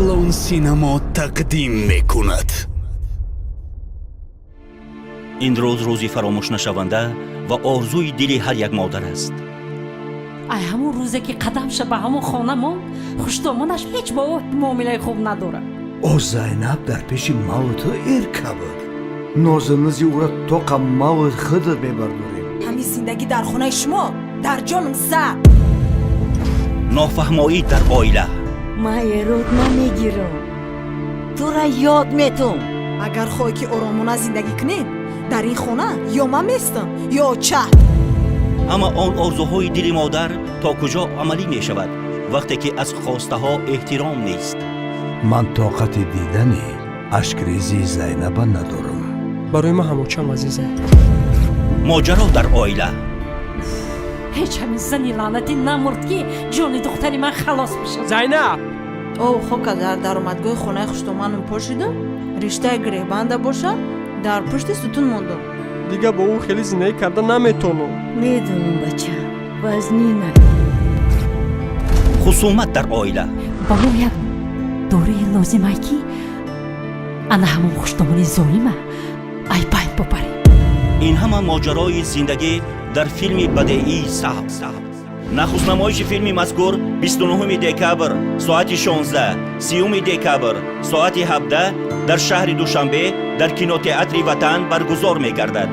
کلون سینما تقدیم میکند. این روزی فراموش نشونده و آرزوی دل هر یک مادر است. ای همون روزی که قدمش به همون خانه ماند، خوشتامانش هیچ با او معامله خوب نداره. او زینب در پیش موت ارکه بود. نازنازی او را توق موت خود ببرداریم. همین زندگی در خونه شما، در جانم سه. نافهمایی در عائله. من یرود نمیگیرم، تو را یاد میتونم. اگر خواهی که آرامانه زندگی کنین در این خونه، یا من میستم یا چه. اما آن آرزوهای دل مادر تا کجا عملی می شود وقتی که از خواسته ها احترام نیست؟ من طاقت دیدنی اشکریزی زینب ندارم. برای ما هموچم عزیزه. ماجرا در عائله. هیچ همین زنی لعنتی نمرد که جان دختری من خلاص بشه. زینب او خب که در درآمدگاه خونه خوشتامانم پا شدم، رشته گریبنده باشه، در پشت ستون موندم. دیگه با او خیلی زندگی کرده نمیتونم. میدونم بچه، وزنی نه. خصومت در عائله. با ما یک دوره لازمه که انا همون خوشتامانی ظالمه ای باید ببریم. این همه ماجرای زندگی در فیلم بدیعی صاحب. نخست نمایش فیلم مذکور 29 دکبر ساعت 16، 30 دکبر ساعت 17 در شهر دوشنبه در کینوتئاتر وطن برگزار می گردد.